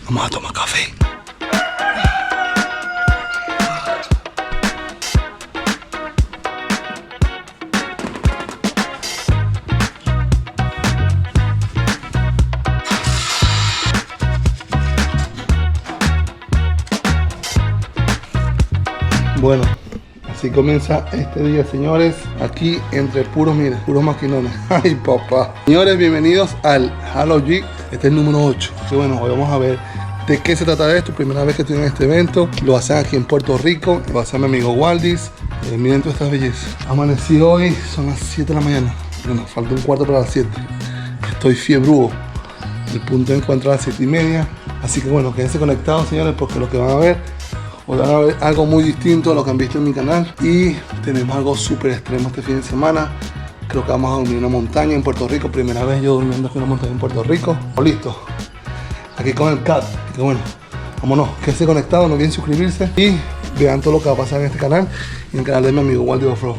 Vamos a tomar café. Bueno, así comienza este día, señores. Aquí entre puros, mira, puros maquinones. Ay, papá. Señores, bienvenidos al Halo Jeep. Este es el número 8. Y bueno, hoy vamos a ver de qué se trata esto. Primera vez que estoy en este evento. Lo hacen aquí en Puerto Rico. Lo hace mi amigo Waldis. Miren todas estas bellezas. Amanecí hoy, son las 7 de la mañana. Bueno, falta un cuarto para las 7. Estoy fiebrudo. El punto de encuentro a las 7:30. Así que bueno, quédense conectados, señores, porque lo que van a ver, hoy van a ver algo muy distinto a lo que han visto en mi canal. Y tenemos algo súper extremo este fin de semana. Creo que vamos a dormir en una montaña en Puerto Rico. Primera vez yo durmiendo aquí en una montaña en Puerto Rico. Listo. Aquí con el cat. Así que bueno, vámonos. Quédense conectados, no olviden suscribirse. Y vean todo lo que va a pasar en este canal. Y en el canal de mi amigo Waldis Offroad.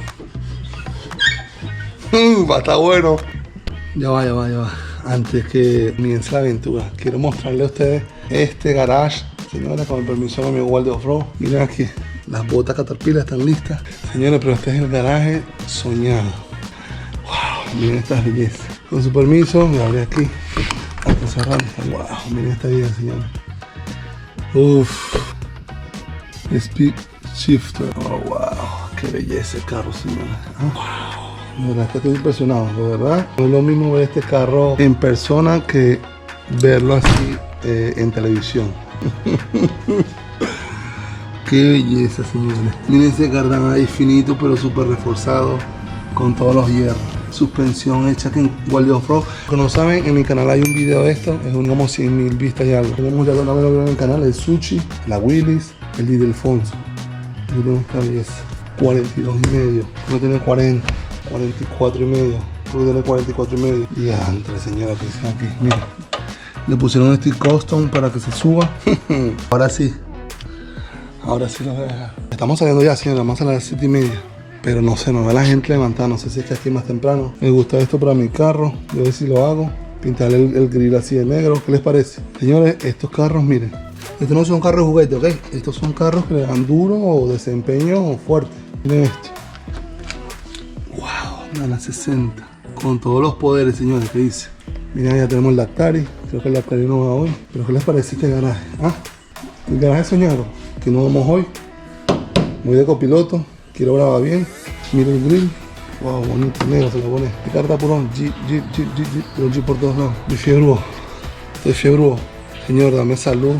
Va a estar bueno. Ya va. Antes que comience la aventura, quiero mostrarle a ustedes este garage. Señores, con el permiso de mi amigo Waldis Offroad. Miren aquí, las botas Caterpillar están listas. Señores, pero este es el garaje soñado. Wow, miren estas bellezas. Con su permiso, me abrí aquí. Hasta cerrar. Wow, miren esta vida, señores. Uff. Speed Shifter. Oh, wow. Qué belleza el carro, señores. Wow. De verdad que estoy impresionado, de verdad. No es lo mismo ver este carro en persona que verlo así en televisión. Qué belleza, señores. Miren ese cardán ahí finito pero súper reforzado con todos los hierros. Suspensión hecha aquí en Waldis Offroad. Como no saben, en mi canal hay un video de esto. Es como 100.000 vistas y algo. Tenemos ya una vez en el canal el Sushi, la Willis, el Didelfonso. Miren esta belleza. 42,5. No tiene 40. 44,5. Creo que tiene 44,5. Y entre, señora, que está aquí. Miren. Le pusieron este custom para que se suba. Ahora sí lo voy a dejar. Estamos saliendo ya, señora, más a las 7:30. Pero no sé, no ve la gente levantada. No sé si es que aquí es más temprano. Me gusta esto para mi carro. Yo a ver si lo hago. Pintarle el grill así de negro. ¿Qué les parece? Señores, estos carros, miren. Estos no son carros juguetes, ¿ok? Estos son carros que le dan duro o desempeño fuerte. Miren esto. Wow, una 60. Con todos los poderes, señores, ¿qué dice? Miren, ya tenemos el Dactari. Creo que el Dactari no va hoy. Pero ¿qué les parece este garaje? ¿Ah? El garaje soñado. Que no vamos hoy. Muy de copiloto. Quiero grabar bien. Mira el grill. Wow, bonito, negro se lo pone. ¿Qué carta purón? Jeep. Pero Jeep por todos lados. Estoy fiebrudo. Señor, dame salud.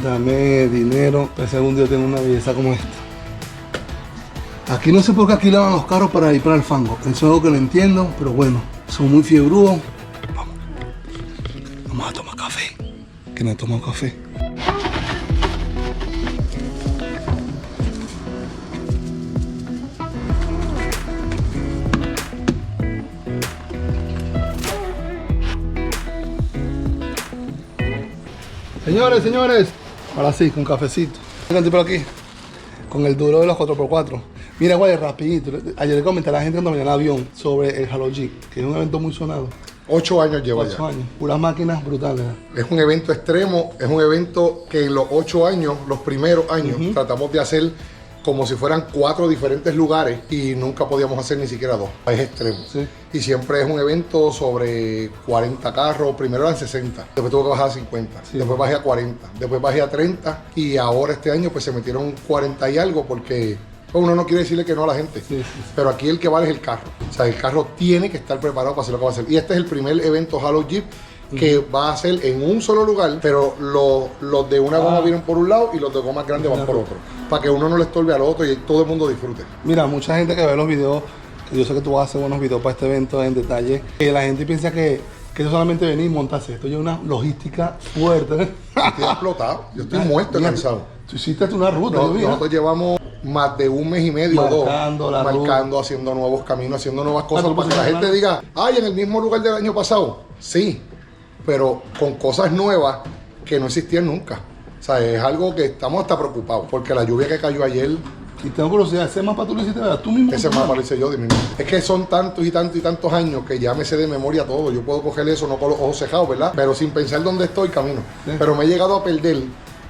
Dame dinero. Para si algún día tengo una belleza como esta. Aquí no sé por qué aquí lavan los carros para ir para el fango. Eso es algo que no entiendo, pero bueno. Son muy fiebrudos. Vamos a tomar café. Que no he tomado café. Señores. Ahora sí, con cafecito. Fíjate por aquí. Con el duro de los 4x4. Mira, güey, rapidito. Ayer le comenté a la gente cuando venía en el avión sobre el Halo Jeep, que es un evento muy sonado. 8 años lleva 8 años. Puras máquinas brutales. Es un evento extremo, es un evento que en los 8 años, los primeros años, tratamos de hacer como si fueran 4 diferentes lugares y nunca podíamos hacer ni siquiera 2. Es extremo. Sí. Y siempre es un evento sobre 40 carros. Primero eran 60, después tuve que bajar a 50, sí, después bajé a 40, después bajé a 30 y ahora este año pues se metieron 40 y algo porque uno no quiere decirle que no a la gente. Sí. Pero aquí el que vale es el carro. O sea, el carro tiene que estar preparado para hacer lo que va a hacer. Y este es el primer evento Halo Jeep que va a ser en un solo lugar, pero los de una goma vienen por un lado y los de goma grandes van por otro, para que uno no le estorbe al otro y todo el mundo disfrute. Mira, mucha gente que ve los videos, que yo sé que tú vas a hacer buenos videos para este evento en detalle, que la gente piensa que yo solamente venir y montarse. Esto lleva una logística fuerte. Estoy explotado, yo estoy muerto, cansado. Tú hiciste una ruta. Nosotros llevamos más de 1 mes y medio o 2 marcando, haciendo nuevos caminos, haciendo nuevas cosas para que la gente diga, ay, en el mismo lugar del año pasado. Sí, pero con cosas nuevas que no existían nunca. O sea, es algo que estamos hasta preocupados, porque la lluvia que cayó ayer Y tengo curiosidad, ¿ese mapa tú lo hiciste, verdad? ¿Tú mismo? Ese mapa lo hice yo de mi mente. Es que son tantos y tantos y tantos años que ya me sé de memoria todo. Yo puedo coger eso, no con los ojos cejados, ¿verdad? Pero sin pensar dónde estoy, camino. Sí. Pero me he llegado a perder,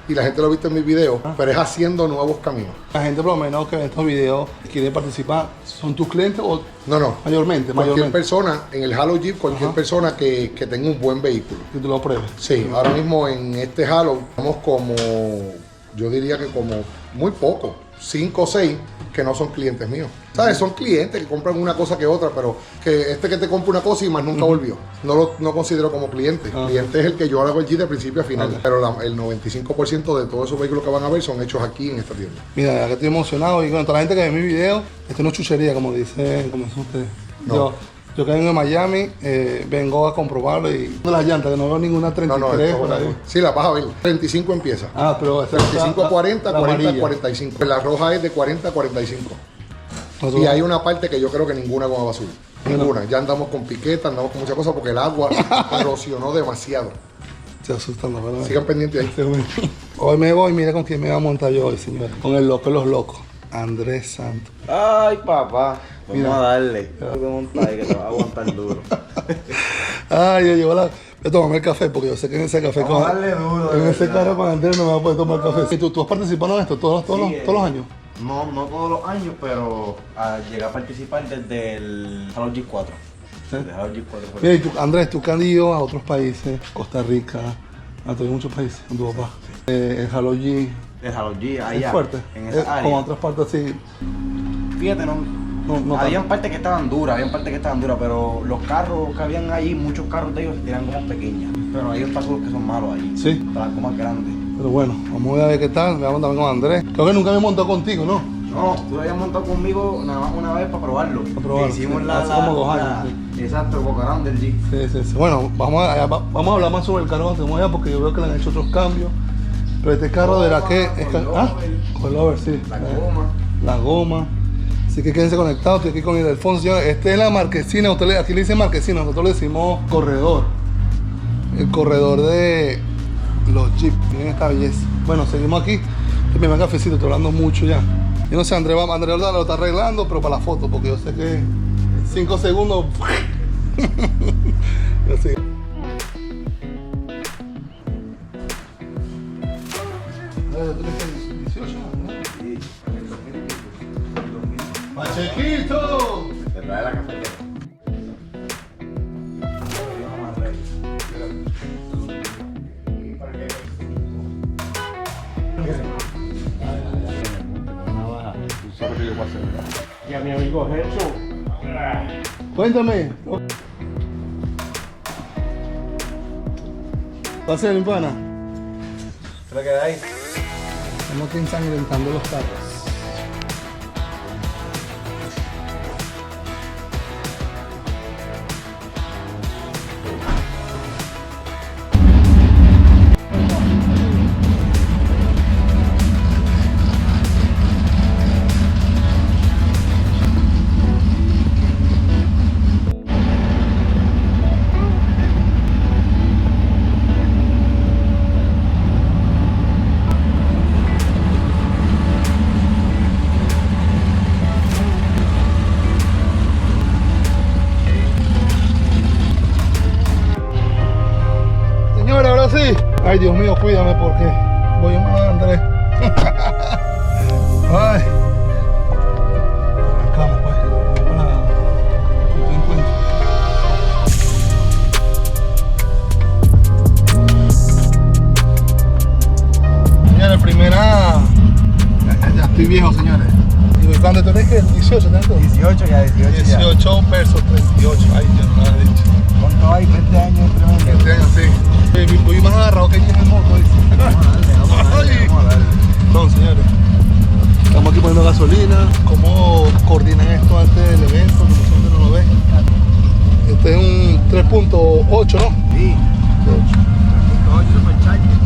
y la gente lo ha visto en mis videos, pero es haciendo nuevos caminos. La gente por lo menos que ve estos videos quiere participar, ¿son tus clientes o No. mayormente? Cualquier persona en el Halo Jeep, cualquier Ajá. persona que tenga un buen vehículo. Que tú lo pruebes. Sí, ahora mismo en este Halo estamos como, yo diría que como muy poco, 5 o 6 que no son clientes míos. ¿Sabes? Son clientes que compran una cosa que otra, pero que que te compra una cosa y más nunca volvió. No considero como cliente. Cliente es el que yo hago el Jeep de principio a final. Pero el 95% de todos esos vehículos que van a ver son hechos aquí en esta tienda. Mira, la verdad que estoy emocionado y con toda la gente que ve mi video, esto no es chuchería, como dicen ustedes. No. Yo que vengo de Miami, vengo a comprobarlo y de las llantas, que no veo ninguna 33 esto, por ahí. sí, la vas a ver. 35 empieza. Ah, pero esta 35 a 40, la 40 a amarilla. 45. La roja es de 40 a 45. Nosotros- Y hay una parte que yo creo que ninguna goma va a subir. Ninguna. Ya andamos con piquetas, andamos con muchas cosas porque el agua erosionó demasiado. Se asustan, ¿no? ¿Verdad? Sigan pendientes ahí. Hoy me voy, mira con quién me voy a montar yo hoy, señores. Con el loco de los locos, Andrés Santos. Ay, papá. Vamos Mira. a darle. Tengo que montar ahí que te va a aguantar duro. Ay, yo llevo la... Voy a tomarme el café porque yo sé que en ese café Vamos a darle duro, en de ese verdad. carro con Andrés no me va a poder tomar café. ¿Y tú has participado en esto todos los años? No todos los años, pero llegué a participar desde el Halo G4. ¿Sí? Desde Halo G4. fue. Mira, y tú, Andrés, tú que has ido a otros países, Costa Rica, a todos muchos países, con tu papá. El Halo G El Halo G, allá. es fuerte. En esa área. Como otras partes así. Fíjate, No habían tanto. partes que estaban duras, pero los carros que habían ahí, muchos carros de ellos se tiran como pequeñas. Pero hay obstáculos que son malos ahí. Sí. Están como más grandes. Pero bueno, vamos a ver qué tal. Me voy a montar con Andrés. Creo que nunca me he montado contigo, ¿no? No, tú lo habías montado conmigo nada más una vez para probarlo. Para probarlo, Que hicimos sí, la, hace la- como 2 años, la- Exacto, el bocarón del Jeep. Sí. Bueno, vamos a hablar más sobre el carro que tenemos allá porque yo veo que le han hecho otros cambios. Pero este carro de la que es coilover, sí. La goma. La goma. Así que quédense conectados, estoy aquí con Ildefonso, señores. Este es la marquesina, aquí le dicen marquesina, nosotros le decimos corredor. El corredor de los Jeep, miren esta belleza. Bueno, seguimos aquí. Este es mi cafecito, estoy hablando mucho ya. Yo no sé, Andrés lo está arreglando, pero para la foto, porque yo sé que en 5 segundos. Yo sé. ¿Tú tienes 18 años? Sí, en el 2000 y pico. ¡Pachequito! Te trae la cafetera. Y a mi amigo Gerson. Cuéntame. ¿Va a ser mi pana? ¿Qué es lo que hay? Estamos aquí ensangrentando los carros. Señora, ahora sí. Ay, Dios mío, cuídame porque voy a llamar a Andrés. Ay. Arrancamos, pues. Para tu encuentro. Señores, primera. Ya estoy viejo, señores. Y cuando tenés que 18, ¿tanto? 18 ya, 18 ya. 18 versus 38. Ay, yo no lo había dicho. ¿Cuánto hay? 20 años entre medio. 20 años, sí. Voy más agarrado que ella en el moto, dice. No, señores. Estamos aquí poniendo gasolina. ¿Cómo coordinan esto antes del evento? Que mucha gente no lo ve. Este es un 3.8, ¿no? Sí.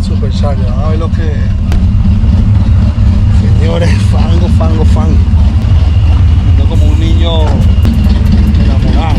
Supercharger. Vamos a ver lo que... Señores, fango. Ando como un niño enamorado.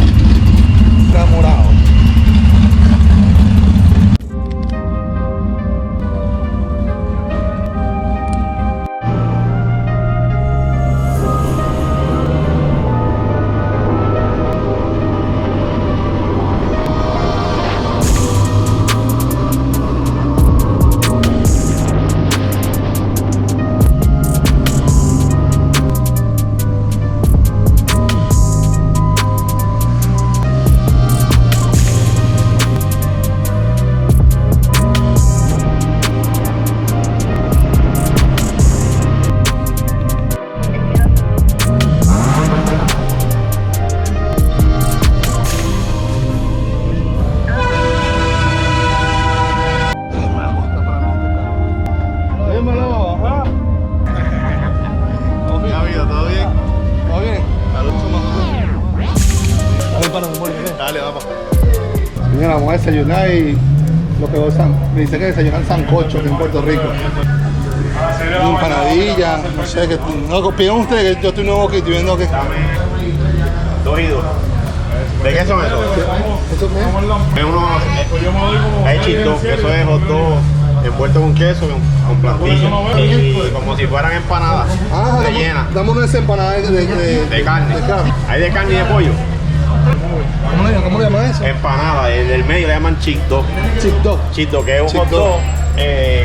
desayunar y lo que me dice que desayunan sancocho aquí en Puerto Rico. Empanadilla, no sé, que no piden ustedes, que yo estoy nuevo aquí, estoy viendo que... 2 y 2. ¿De qué son esos? ¿Esto qué es? Es chito, eso es hot dog envuelto con queso, con plantillo. Y como si fueran empanadas rellenas. Dame una empanadas De carne. Hay de carne y de pollo. ¿Cómo le llaman eso? Empanada, del medio le llaman chick dog. Chick dog. Chick dog, que es un Chick hot dog. dog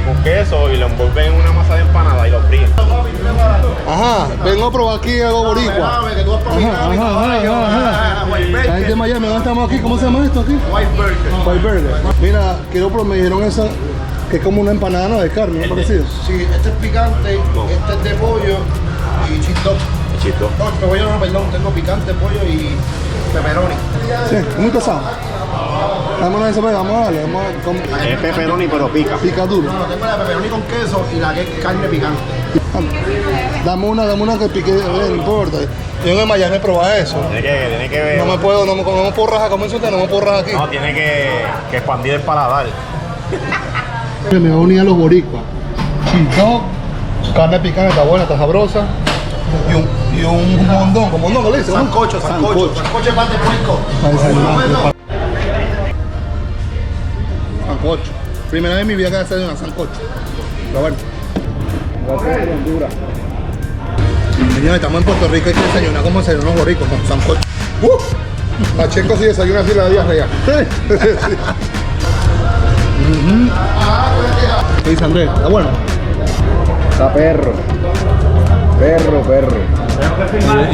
con queso y lo envuelven en una masa de empanada y lo fríen. Ajá, vengo a probar aquí algo boricua. Ajá. La gente de Miami, ¿dónde estamos aquí? ¿Cómo se llama esto aquí? White Burger. Mira, me dijeron esa, que es como una empanada, ¿no? De carne, ¿no? Parecido. Sí, este es picante, este es de pollo y chick dog. Chick dog. No, de pollo no, perdón, tengo picante, pollo y pepperoni. Sí, es muy pesado. Vámonos a eso, vamos a darle, vamos a Es pepperoni pero pica. pica duro. No, tengo la pepperoni con queso y la que es carne picante. Dame una que pique, no importa. Yo en Miami probaba eso. Tiene que ver. No me puedo rajar, como dice usted, no me puedo rajar aquí. No, tiene que expandir el paladar. Me voy a unir a los boricuas. Chito, carne picante, está buena, está sabrosa. Y un mondón, ¿cómo mondón que le dice? Sancocho de pan de puerco. Para desayunar. Sancocho. Primera vez en mi vida que voy a desayunar sancocho. Roberto. Señores, estamos en Puerto Rico, hay que desayunar como desayunan los boricos, con sancocho. Pacheco sí desayuna así la diarrea. ¿Qué dice Andrés? ¿Está bueno? Está perro.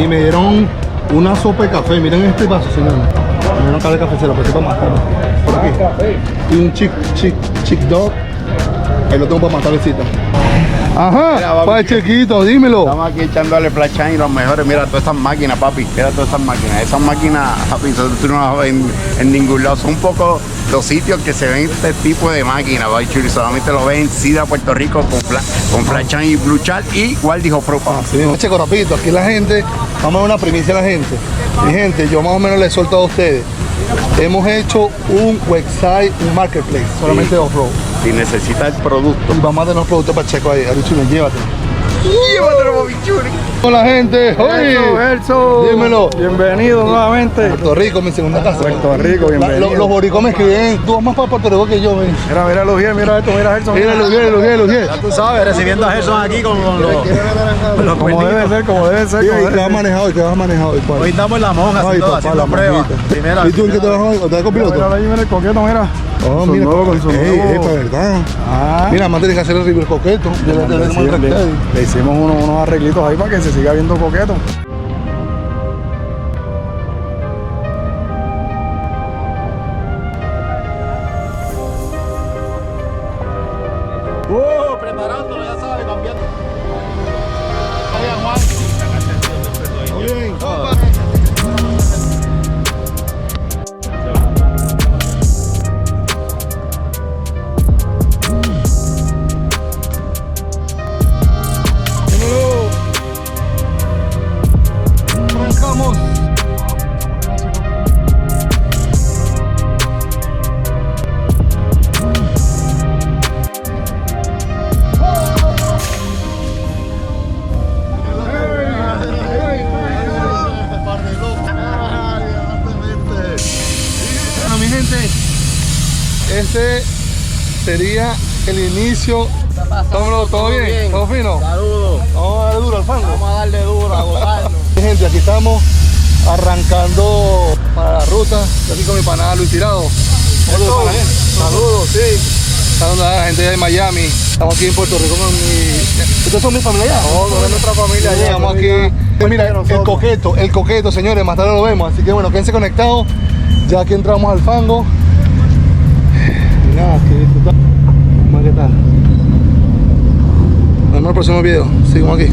Y me dieron una sopa de café. Miren este vaso, señores. Me dieron cara de cafecera, pero para matar. Por aquí. Y un chick dog. Ahí lo tengo para matar visita. Ajá, para chiquito, dímelo. Estamos aquí echándole flashán y los mejores. Mira todas estas máquinas, papi. Mira todas estas máquinas. Esas máquinas, papi, tú no las ves en ningún lado. Son un poco los sitios que se ven este tipo de máquinas, papi chulo. Solamente lo ven en Sida, Puerto Rico, con flashán y blue chat y Waldi Pro. Sí, checo rapidito, aquí la gente, vamos a dar una primicia a la gente. Mi gente, yo más o menos les suelto a ustedes. Hemos hecho un website, un marketplace, solamente de off-road. Si necesitas el producto. Y vamos a dar unos productos para Checo ahí. Arichune, llévatelo. Llévatelo, papi chulo. Hola gente, oye, dímelo. Bienvenido nuevamente. Puerto Rico, mi segunda casa. Puerto Rico, bienvenido. Los boricos me escriben, tú vas más para Puerto Rico que yo, ven. Mira Lugier, mira esto, mira Gerson. Mira, Lugier. Ya tú sabes, recibiendo a Gerson aquí con los Como debe ser, como debe ser. ¿Y qué has manejado? ¿Qué has manejado? ¿Cuál? Hoy estamos en la monja, Ay, papá, haciendo la pruebas. monjita. Primera. ¿Y tú en qué te vas hoy? ¿Te vas con piloto? Mira ahí, mira el coqueto, mira. Oh, Son mira, nuevo, con su nuevo. esta verdad. Ah. Mira, más tienes que hacer el river coqueto. Le hicimos unos arreglitos ahí para que se siga viendo coqueto. Preparándolo, ya sabes, cambiando. Arrancamos. Bueno, mi gente, este sería el inicio. ¿Todo bien? ¿Todo fino? Saludos. Vamos a darle duro al fango. Vamos a darle duro, a gozarnos. Gente, aquí estamos arrancando para la ruta. Estoy aquí con mi panada Luis Tirado. Saludos, sí. Saludos a la gente de Miami. Estamos aquí en Puerto Rico con mi... ¿Ustedes son mi familia allá? Todos es nuestra familia allá. Estamos aquí. Mira, el coqueto, señores, más tarde lo vemos. Así que bueno, quédense conectados. Ya aquí entramos al fango. Y nada, que disfrutar. ¿Qué tal? Nos vemos en el próximo video. Seguimos aquí.